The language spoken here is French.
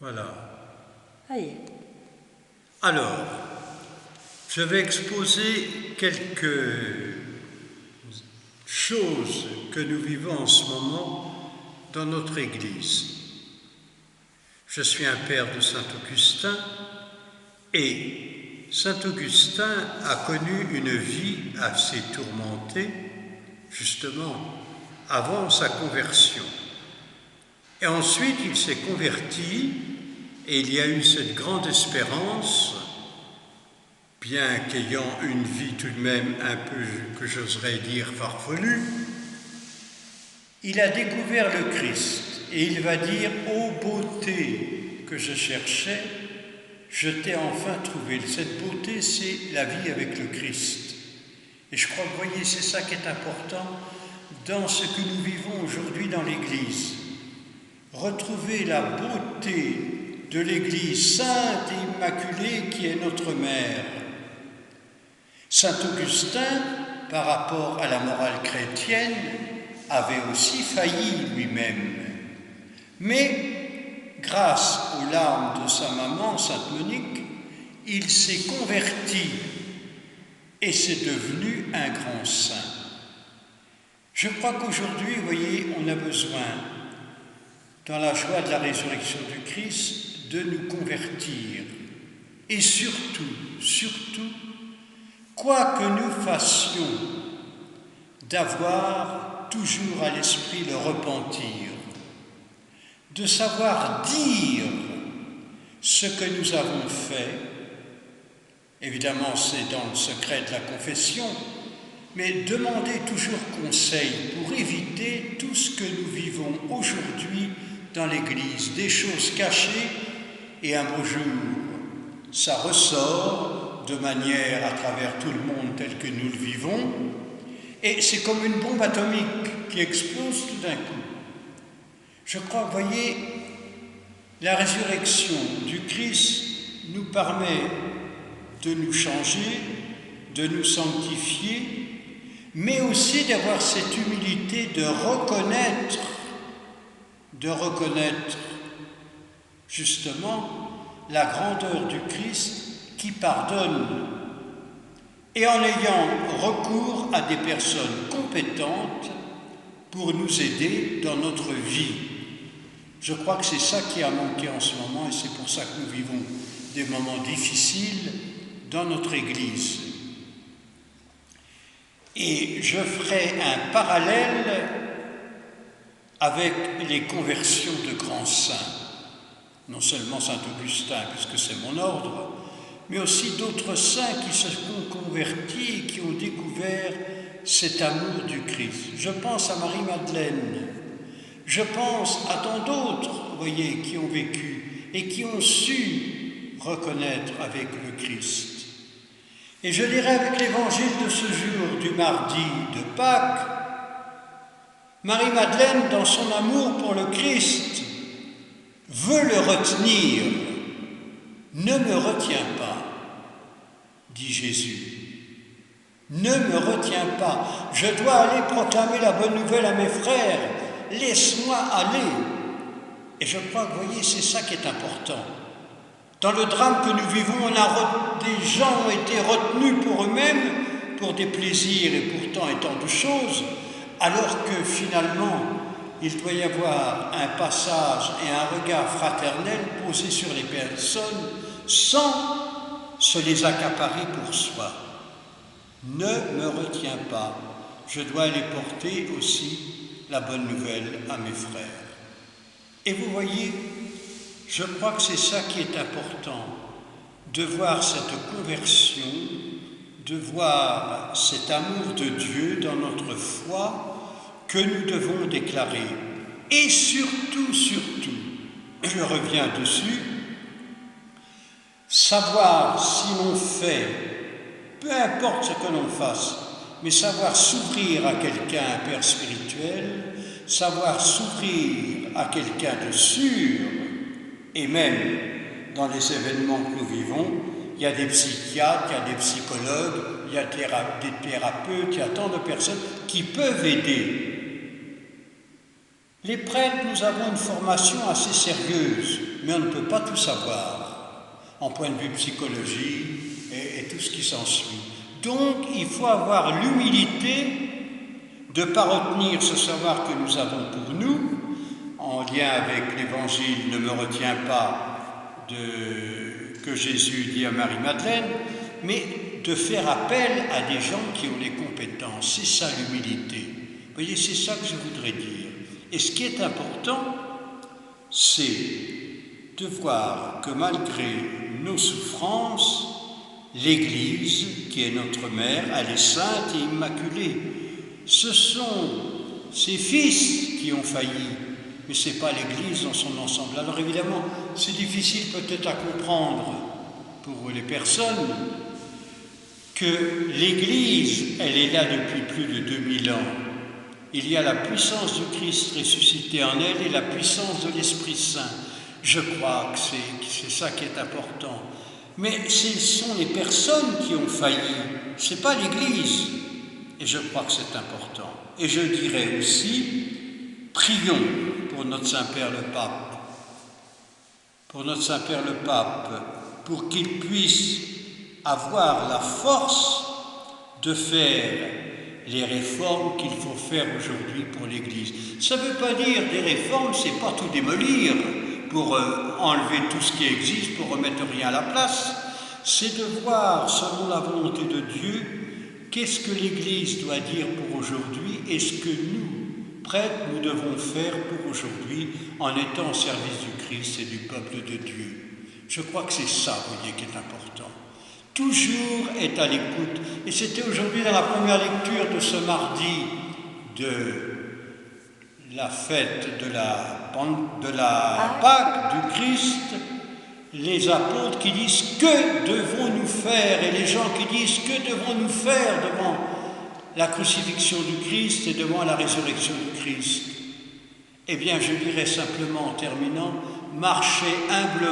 Voilà. Allez. Alors, je vais exposer quelques choses que nous vivons en ce moment dans notre Église. Je suis un père de Saint-Augustin et Saint-Augustin a connu une vie assez tourmentée, justement, avant sa conversion. Et ensuite, il s'est converti et il y a eu cette grande espérance, bien qu'ayant une vie tout de même un peu, que j'oserais dire, farfelue, il a découvert le Christ et il va dire « Ô beauté que je cherchais, je t'ai enfin trouvé ». Cette beauté, c'est la vie avec le Christ. Et je crois que, vous voyez, c'est ça qui est important dans ce que nous vivons aujourd'hui dans l'Église. Retrouver la beauté de l'Église sainte et immaculée qui est notre mère. Saint Augustin, par rapport à la morale chrétienne, avait aussi failli lui-même. Mais, grâce aux larmes de sa maman, Sainte Monique, il s'est converti et c'est devenu un grand saint. Je crois qu'aujourd'hui, vous voyez, on a besoin, dans la joie de la résurrection du Christ, de nous convertir. Et surtout, quoi que nous fassions, d'avoir toujours à l'esprit le repentir, de savoir dire ce que nous avons fait. Évidemment, c'est dans le secret de la confession, mais demander toujours conseil pour éviter tout ce que nous vivons aujourd'hui dans l'Église, des choses cachées, et un beau jour, ça ressort de manière à travers tout le monde tel que nous le vivons, et c'est comme une bombe atomique qui explose tout d'un coup. Je crois, vous voyez, la résurrection du Christ nous permet de nous changer, de nous sanctifier, mais aussi d'avoir cette humilité de reconnaître justement la grandeur du Christ qui pardonne, et en ayant recours à des personnes compétentes pour nous aider dans notre vie. Je crois que c'est ça qui a manqué en ce moment, et c'est pour ça que nous vivons des moments difficiles dans notre Église. Et je ferai un parallèle avec les conversions de grands saints, non seulement Saint Augustin, puisque c'est mon ordre, mais aussi d'autres saints qui se sont convertis et qui ont découvert cet amour du Christ. Je pense à Marie-Madeleine, je pense à tant d'autres, vous voyez, qui ont vécu et qui ont su reconnaître avec le Christ. Et je dirais avec l'évangile de ce jour, du mardi de Pâques, Marie-Madeleine, dans son amour pour le Christ, veut le retenir. Ne me retiens pas, dit Jésus. Ne me retiens pas. Je dois aller proclamer la bonne nouvelle à mes frères. Laisse-moi aller. Et je crois que, vous voyez, c'est ça qui est important. Dans le drame que nous vivons, des gens ont été retenus pour eux-mêmes, pour des plaisirs et pourtant et tant de choses, alors que finalement, il doit y avoir un passage et un regard fraternel posé sur les personnes sans se les accaparer pour soi. Ne me retiens pas, je dois aller porter aussi la bonne nouvelle à mes frères. Et vous voyez, je crois que c'est ça qui est important, de voir cette conversion, de voir cet amour de Dieu dans notre foi que nous devons déclarer. Et surtout, je reviens dessus, savoir si l'on fait, peu importe ce que l'on fasse, mais savoir s'ouvrir à quelqu'un, un père spirituel, savoir s'ouvrir à quelqu'un de sûr, et même dans les événements que nous vivons, il y a des psychiatres, il y a des psychologues, il y a des thérapeutes, il y a tant de personnes qui peuvent aider. Les prêtres, nous avons une formation assez sérieuse. mais on ne peut pas tout savoir, en point de vue psychologie et tout ce qui s'ensuit. Donc, il faut avoir l'humilité de ne pas retenir ce savoir que nous avons pour nous, en lien avec l'Évangile « Ne me retiens pas » que Jésus dit à Marie-Madeleine, mais de faire appel à des gens qui ont les compétences. C'est ça l'humilité. Vous voyez, c'est ça que je voudrais dire. Et ce qui est important, c'est de voir que malgré nos souffrances, l'Église, qui est notre mère, elle est sainte et immaculée. Ce sont ses fils qui ont failli, mais ce n'est pas l'Église dans son ensemble. Alors évidemment, c'est difficile peut-être à comprendre pour les personnes que l'Église, elle est là depuis plus de 2000 ans. Il y a la puissance du Christ ressuscité en elle et la puissance de l'Esprit Saint. Je crois que c'est ça qui est important. Mais ce sont les personnes qui ont failli, ce n'est pas l'Église. Et je crois que c'est important. Et je dirais aussi, prions pour notre Saint-Père le Pape. Pour notre Saint-Père le Pape, pour qu'il puisse avoir la force de faire les réformes qu'il faut faire aujourd'hui pour l'Église. Ça ne veut pas dire des réformes, c'est pas tout démolir pour enlever tout ce qui existe, pour remettre rien à la place. C'est de voir, selon la volonté de Dieu, qu'est-ce que l'Église doit dire pour aujourd'hui et ce que nous, prêtres, nous devons faire pour aujourd'hui en étant au service du Christ et du peuple de Dieu. Je crois que c'est ça, vous voyez, qui est important. Toujours être à l'écoute. Et c'était aujourd'hui dans la première lecture de ce mardi de la fête de la Pâque du Christ, les apôtres qui disent « Que devons-nous faire ?» et les gens qui disent « Que devons-nous faire devant la crucifixion du Christ et devant la résurrection du Christ ?» Eh bien, je dirais simplement en terminant « Marchez humblement »